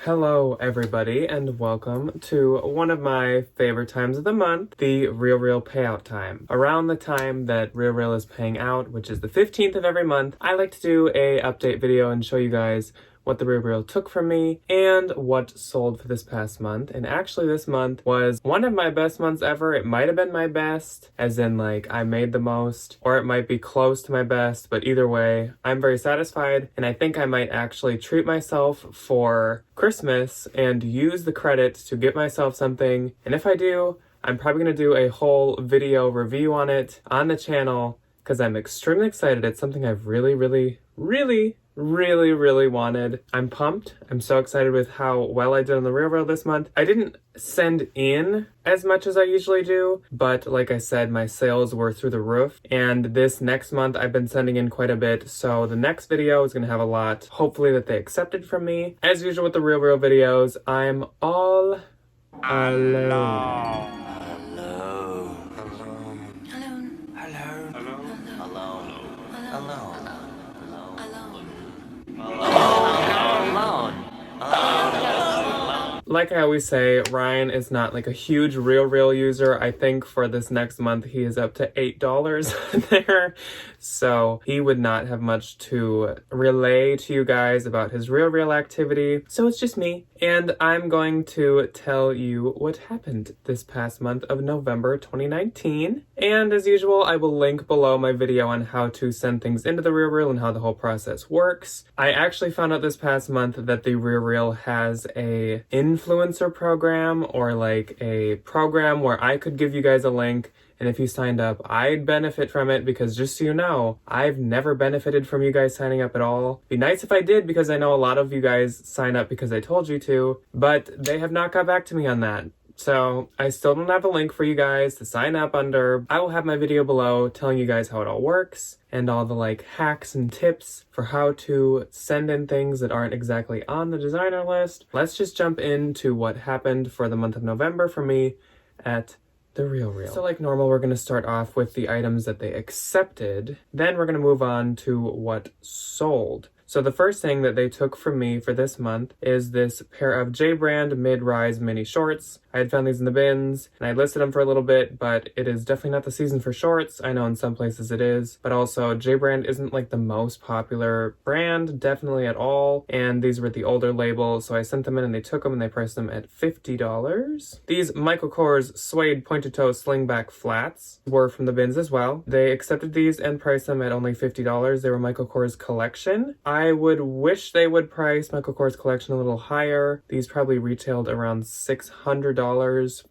Hello everybody and welcome to one of my favorite times of the month, the RealReal payout time. Around the time that RealReal is paying out, which is the 15th of every month, I like to do a update video and show you guys what the RealReal took from me and what sold for this past month. And actually this month was one of my best months ever. It might have been my best, as in like I made the most, or it might be close to my best, but either way, I'm very satisfied and I think I might actually treat myself for Christmas and use the credit to get myself something. And if I do, I'm probably going to do a whole video review on it on the channel because I'm extremely excited. It's something I've really wanted. I'm pumped. I'm so excited with how well I did on the RealReal this month. I didn't send in as much as I usually do, but like I said, my sales were through the roof. And this next month, I've been sending in quite a bit. So the next video is going to have a lot, hopefully, that they accepted from me. As usual with the RealReal videos, I'm all alone. Like I always say, Ryan is not like a huge RealReal user. I think for this next month, he is up to $8 there. So he would not have much to relay to you guys about his RealReal activity. So it's just me. And I'm going to tell you what happened this past month of November 2019. And as usual, I will link below my video on how to send things into the RealReal and how the whole process works. I actually found out this past month that the RealReal has a influencer program, or like a program where I could give you guys a link, and if you signed up, I'd benefit from it, because just so you know, I've never benefited from you guys signing up at all. Be nice if I did, because I know a lot of you guys sign up because I told you to, but they have not got back to me on that. So I still don't have a link for you guys to sign up under. I will have my video below telling you guys how it all works and all the like hacks and tips for how to send in things that aren't exactly on the designer list. Let's just jump into what happened for the month of November for me at the RealReal. So like normal, we're going to start off with the items that they accepted. Then we're going to move on to what sold. So the first thing that they took from me for this month is this pair of J-brand mid-rise mini shorts. I had found these in the bins and I listed them for a little bit, but it is definitely not the season for shorts. I know in some places it is, but also J-brand isn't like the most popular brand, definitely at all. And these were the older label, so I sent them in and they took them and they priced them at $50. These Michael Kors suede pointed toe slingback flats were from the bins as well. They accepted these and priced them at only $50. They were Michael Kors collection. I would wish they would price Michael Kors collection a little higher. These probably retailed around $600.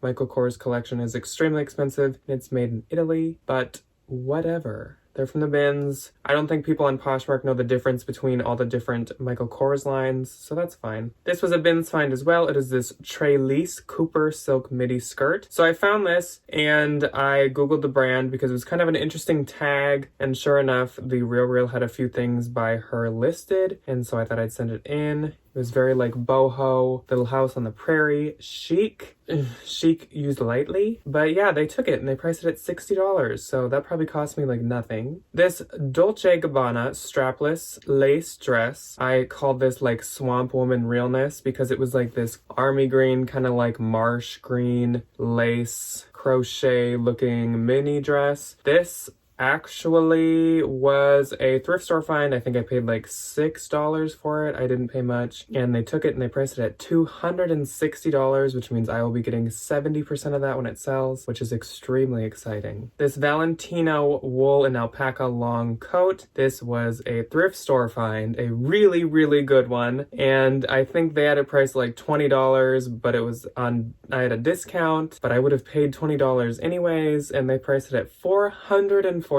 Michael Kors collection is extremely expensive. It's made in Italy, but whatever. They're from the bins. I don't think people on Poshmark know the difference between all the different Michael Kors lines, so that's fine. This was a bins find as well. It is this Trelise Cooper silk midi skirt. So I found this and I Googled the brand because it was kind of an interesting tag, and sure enough, the RealReal had a few things by her listed, and so I thought I'd send it in. It was very like boho, Little House on the Prairie, chic. Chic used lightly. But yeah, they took it and they priced it at $60. So that probably cost me like nothing. This Dolce & Gabbana strapless lace dress. I called this like swamp woman realness because it was like this army green, kind of like marsh green lace crochet looking mini dress. This actually was a thrift store find. I think I paid like $6 for it. I didn't pay much. And they took it and they priced it at $260, which means I will be getting 70% of that when it sells, which is extremely exciting. This Valentino wool and alpaca long coat. This was a thrift store find, a really good one. And I think they had it priced like $20, but it was on, I had a discount, but I would have paid $20 anyways. And they priced it at $445,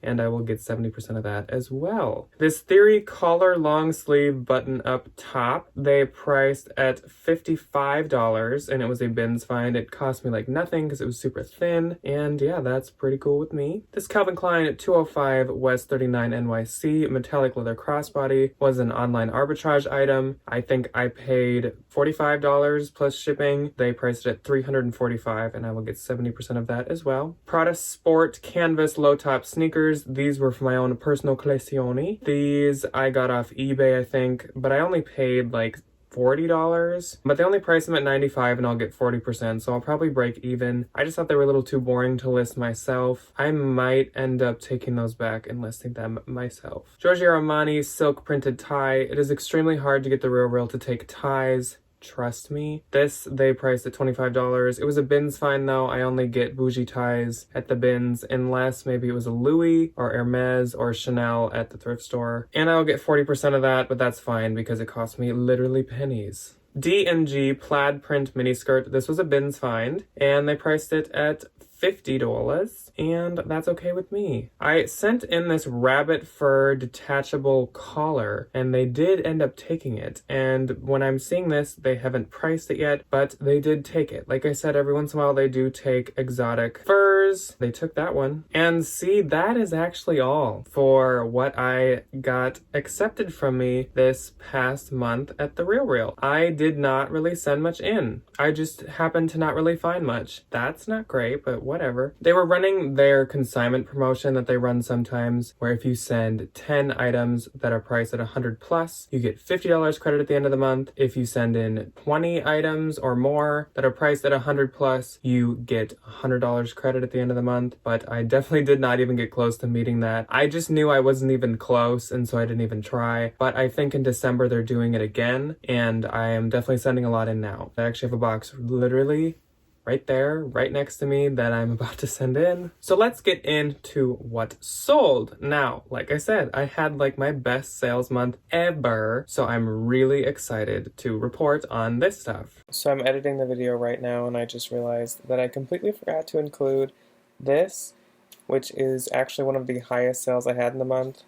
and I will get 70% of that as well. This Theory collar long sleeve button up top, they priced at $55, and it was a bins find. It cost me like nothing because it was super thin, and yeah, that's pretty cool with me. This Calvin Klein at 205 West 39 NYC metallic leather crossbody was an online arbitrage item. I think I paid $45 plus shipping. They priced it at $345, and I will get 70% of that as well. Prada Sport canvas low top sneakers. These were for my own personal collezione. These I got off eBay, I think, but I only paid like $40, but they only price them at $95 and I'll get 40%, so I'll probably break even. I just thought they were a little too boring to list myself. I might end up taking those back and listing them myself. Giorgio Armani silk printed tie. It is extremely hard to get the RealReal to take ties. Trust me. This, they priced at $25. It was a bins find though. I only get bougie ties at the bins unless maybe it was a Louis or Hermes or Chanel at the thrift store. And I'll get 40% of that, but that's fine because it cost me literally pennies. D&G plaid print miniskirt. This was a bins find and they priced it at $50, and that's okay with me. I sent in this rabbit fur detachable collar, and they did end up taking it. And when I'm seeing this, they haven't priced it yet, but they did take it. Like I said, every once in a while they do take exotic furs. They took that one. And see, that is actually all for what I got accepted from me this past month at the RealReal. I did not really send much in. I just happened to not really find much. That's not great, but whatever. They were running their consignment promotion that they run sometimes, where if you send 10 items that are priced at 100 plus, you get $50 credit at the end of the month. If you send in 20 items or more that are priced at 100 plus, you get $100 credit at the end of the month. But I definitely did not even get close to meeting that. I just knew I wasn't even close, and so I didn't even try. But I think in December they're doing it again, and I am definitely sending a lot in now. I actually have a box literally right there, right next to me that I'm about to send in. So let's get into what sold. Now, like I said, I had like my best sales month ever, so I'm really excited to report on this stuff. So I'm editing the video right now and I just realized that I completely forgot to include this, which is actually one of the highest sales I had in the month.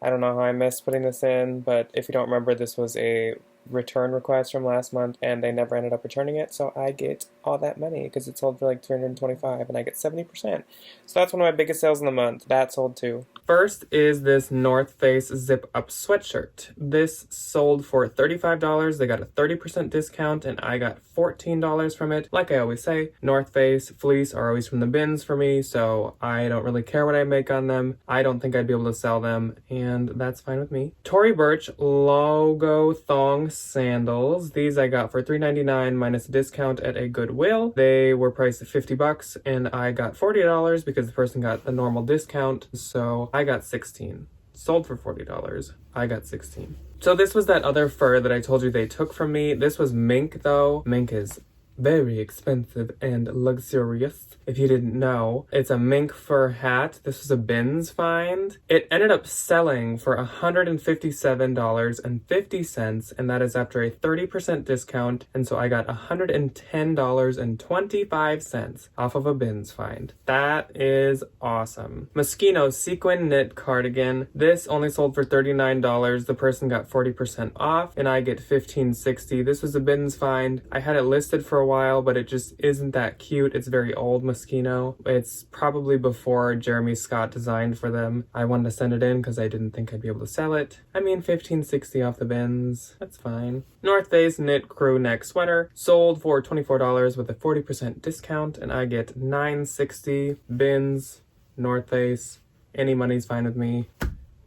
I don't know how I missed putting this in, but if you don't remember, this was a return request from last month and they never ended up returning it, so I get all that money because it sold for like $325 and I get 70%. So that's one of my biggest sales in the month. That sold too. First is this North Face zip up sweatshirt. This sold for $35. They got a 30% discount and I got $14 from it. Like I always say, North Face fleece are always from the bins for me, so I don't really care what I make on them. I don't think I'd be able to sell them, and that's fine with me. Tory Burch logo thong sandals. These I got for $3.99 minus a discount at a Goodwill. They were priced at $50 and I got $40 because the person got the normal discount, so I got $16. Sold for $40. I got $16. So this was that other fur that I told you they took from me. This was mink though. Mink is very expensive and luxurious. If you didn't know, it's a mink fur hat. This was a bins find. It ended up selling for $157.50, and that is after a 30% discount, and so I got $110.25 off of a bins find. That is awesome. Moschino sequin knit cardigan. This only sold for $39. The person got 40% off, and I get $15.60. This was a bins find. I had it listed for a while, but it just isn't that cute. It's very old Moschino. It's probably before Jeremy Scott designed for them. I wanted to send it in because I didn't think I'd be able to sell it. I mean, $15.60 off the bins. That's fine. North Face knit crew neck sweater sold for $24 with a 40% discount, and I get $9.60. Bins, North Face, any money's fine with me.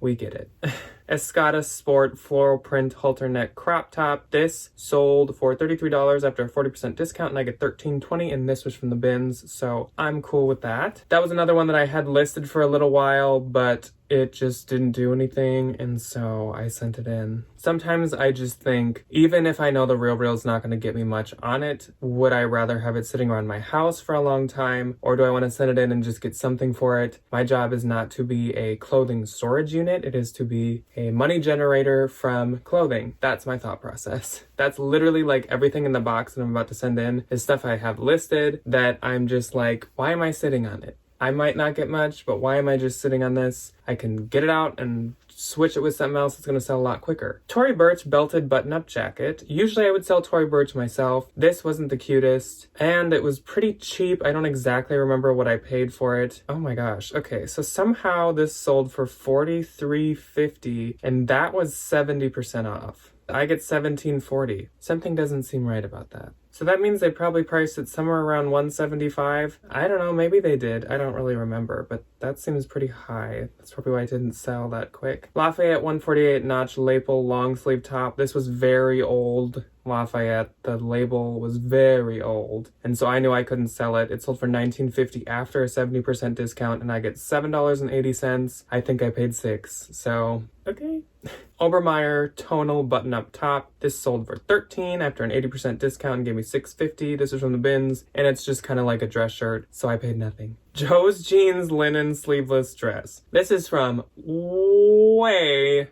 We get it. Escada Sport floral print halter neck crop top. This sold for $33 after a 40% discount, and I get $13.20, and this was from the bins, so I'm cool with that. That was another one that I had listed for a little while, but it just didn't do anything, and so I sent it in. Sometimes I just think, even if I know the RealReal is not going to get me much on it, would I rather have it sitting around my house for a long time, or do I want to send it in and just get something for it? My job is not to be a clothing storage unit. It is to be a money generator from clothing. That's my thought process. That's literally like everything in the box that I'm about to send in is stuff I have listed that I'm just like, why am I sitting on it? I might not get much, but why am I just sitting on this? I can get it out and switch it with something else that's going to sell a lot quicker. Tory Burch belted button-up jacket. Usually I would sell Tory Burch myself. This wasn't the cutest, and it was pretty cheap. I don't exactly remember what I paid for it. Oh my gosh. Okay, so somehow this sold for $43.50, and that was 70% off. I get $17.40. Something doesn't seem right about that. So that means they probably priced it somewhere around $175. I don't know, maybe they did. I don't really remember, but that seems pretty high. That's probably why it didn't sell that quick. Lafayette 148 notch lapel long sleeve top. This was very old. Lafayette, the label was very old, and so I knew I couldn't sell it. It sold for $19.50 after a 70% discount, and I get $7.80. I think I paid $6, so okay. Obermeyer tonal button-up top. This sold for $13 after an 80% discount and gave me $6.50. This is from the bins, and it's just kind of like a dress shirt, so I paid nothing. Joe's Jeans linen sleeveless dress. This is from way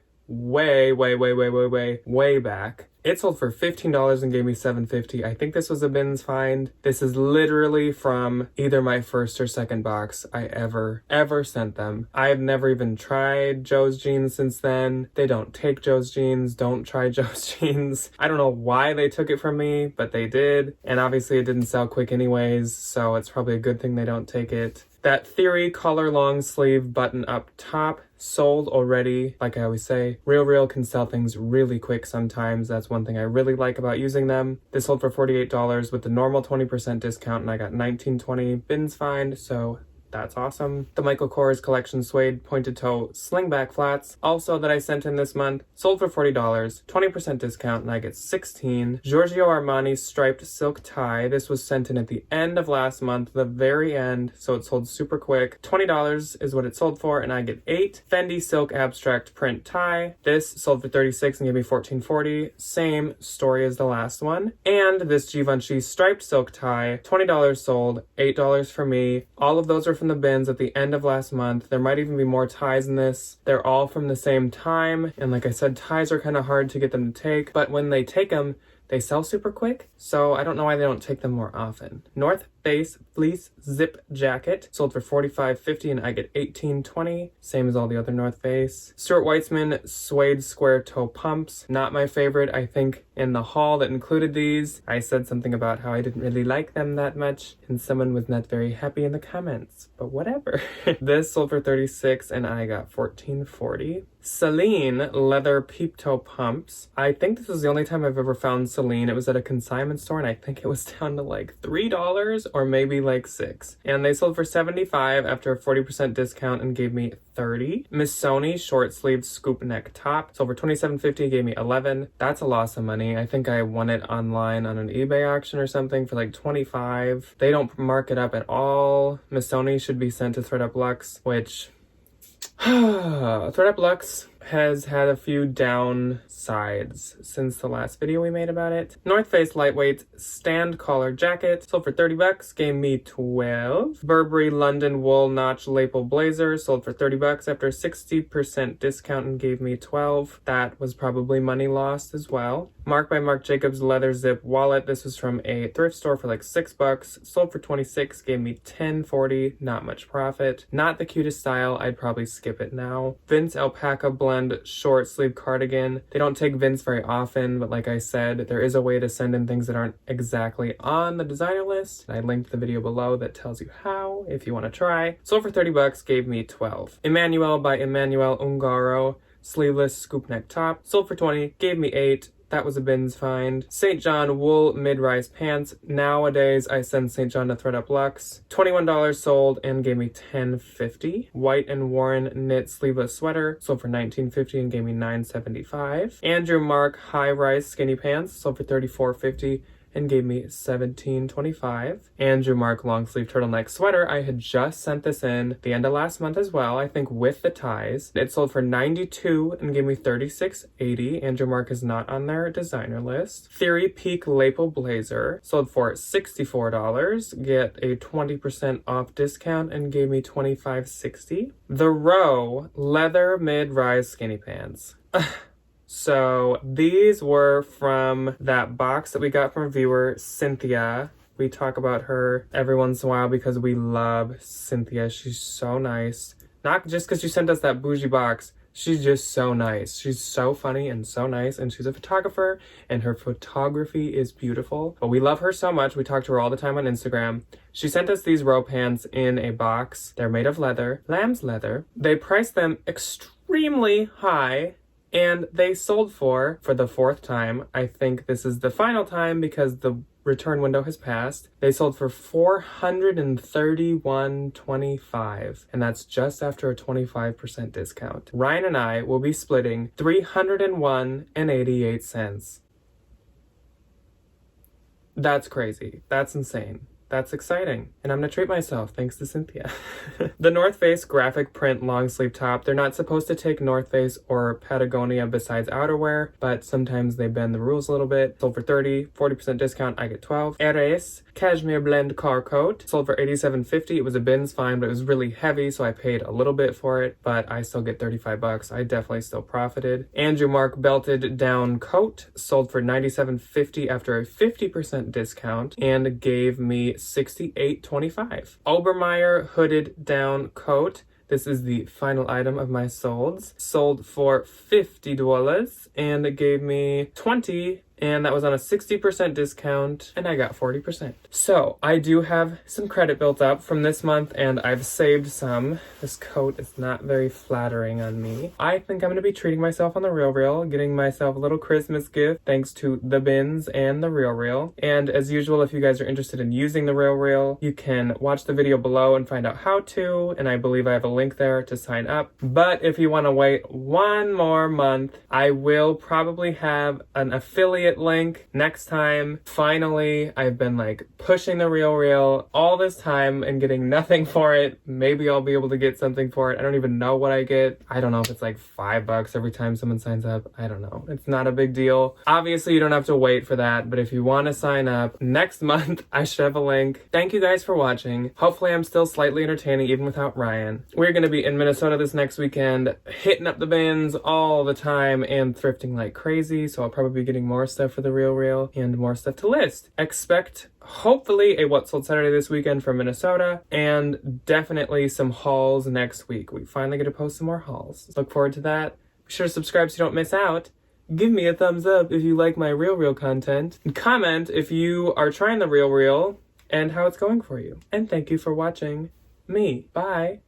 back. It sold for $15 and gave me $7.50. I think this was a bins find. This is literally from either my first or second box I ever sent them. I've never even tried Joe's Jeans since then. They don't take Joe's Jeans. Don't try Joe's Jeans. I don't know why they took it from me, but they did. And obviously it didn't sell quick anyways, so it's probably a good thing they don't take it. That Theory collar long sleeve button up top sold already. Like I always say, RealReal can sell things really quick sometimes. That's one thing I really like about using them. This sold for $48 with the normal 20% discount, and I got $19.20 bins find, so that's awesome. The Michael Kors Collection suede pointed toe slingback flats, also that I sent in this month, sold for $40, 20% discount, and I get $16. Giorgio Armani striped silk tie. This was sent in at the end of last month, the very end, so it sold super quick. $20 is what it sold for, and I get 8. Fendi silk abstract print tie. This sold for $36 and gave me $14.40. Same story as the last one. And this Givenchy striped silk tie, $20 sold, $8 for me. All of those are from the bins at the end of last month. There might even be more ties in this. They're all from the same time, and like I said, ties are kind of hard to get them to take, but when they take them, they sell super quick, so I don't know why they don't take them more often. North Face fleece zip jacket sold for $45.50 and I get $18.20. Same as all the other North Face. Stuart Weitzman suede square toe pumps. Not my favorite. I think in the haul that included these, I said something about how I didn't really like them that much, and someone was not very happy in the comments, but whatever. This sold for $36 and I got $14.40. Celine leather peep toe pumps. I think this was the only time I've ever found Celine. It was at a consignment store and I think it was down to like $3 or maybe like $6. And they sold for $75 after a 40% discount and gave me $30. Missoni short sleeved scoop neck top sold for $27.50, gave me $11. That's a loss of money. I think I won it online on an eBay auction or something for like $25. They don't mark it up at all. Missoni should be sent to ThredUp Luxe, which ThredUp Luxe has had a few downsides since the last video we made about it. North Face lightweight stand collar jacket sold for $30, gave me 12. Burberry London wool notch lapel blazer sold for $30 after a 60% discount and gave me 12. That was probably money lost as well. Marc by Marc Jacobs leather zip wallet. This was from a thrift store for like $6. Sold for $26, gave me $10.40. Not much profit. Not the cutest style. I'd probably skip it now. Vince alpaca blend short sleeve cardigan. They don't take Vince very often, but like I said, there is a way to send in things that aren't exactly on the designer list. I linked the video below that tells you how if you want to try. Sold for $30, gave me 12. Emmanuel by Emmanuel Ungaro sleeveless scoop neck top. Sold for $20, gave me 8. That was a bins find. St. John wool mid-rise pants. Nowadays, I send St. John to ThredUp Luxe. $21 sold and gave me $10.50. White and Warren knit sleeveless sweater. Sold for $19.50 and gave me $9.75. Andrew Mark high-rise skinny pants. Sold for $34.50 and gave me $17.25. Andrew Mark long sleeve turtleneck sweater. I had just sent this in the end of last month as well, I think with the ties. It sold for $92 and gave me $36.80. Andrew Mark is not on their designer list. Theory Peak lapel blazer sold for $64. Get a 20% off discount and gave me $25.60. The Row leather mid-rise skinny pants. So these were from that box that we got from viewer Cynthia. We talk about her every once in a while because we love Cynthia. She's so nice. Not just because she sent us that bougie box. She's just so nice. She's so funny and so nice, and she's a photographer, and her photography is beautiful. But we love her so much. We talk to her all the time on Instagram. She sent us these Row pants in a box. They're made of leather, lamb's leather. They priced them extremely high, and they sold for the fourth time. I think this is the final time because the return window has passed. They sold for $431.25, and that's just after a 25% discount. Ryan and I will be splitting $301.88. That's crazy. That's insane. That's exciting. And I'm gonna treat myself thanks to Cynthia. The North Face graphic print long sleeve top. They're not supposed to take North Face or Patagonia besides outerwear, but sometimes they bend the rules a little bit. Sold for 30, 40% discount, I get 12. Eres cashmere blend car coat. Sold for $87.50. It was a bins fine, but it was really heavy, so I paid a little bit for it, but I still get $35. I definitely still profited. Andrew Mark belted down coat. Sold for $97.50 after a 50% discount and gave me $68.25. Obermeyer hooded down coat. This is the final item of my solds. Sold for $50 and it gave me $20, and that was on a 60% discount, and I got 40%. So I do have some credit built up from this month, and I've saved some. This coat is not very flattering on me. I think I'm going to be treating myself on the RealReal, getting myself a little Christmas gift thanks to the bins and the RealReal. And as usual, if you guys are interested in using the RealReal, you can watch the video below and find out how to, and I believe I have a link there to sign up. But if you want to wait one more month, I will probably have an affiliate link next time. Finally, I've been like pushing the RealReal all this time and getting nothing for it. Maybe I'll be able to get something for it. I don't even know what I get. I don't know if it's like $5 every time someone signs up. I don't know. It's not a big deal. Obviously, you don't have to wait for that, but if you want to sign up next month, I should have a link. Thank you guys for watching. Hopefully, I'm still slightly entertaining even without Ryan. We're going to be in Minnesota this next weekend, hitting up the bins all the time and thrifting like crazy, so I'll probably be getting more stuff for the RealReal and more stuff to list. Expect hopefully a What Sold Saturday this weekend from Minnesota, and definitely some hauls next week. We finally get to post some more hauls. Look forward to that. Be sure to subscribe so you don't miss out. Give me a thumbs up if you like my RealReal content, and comment if you are trying the RealReal and how it's going for you. And thank you for watching me. Bye.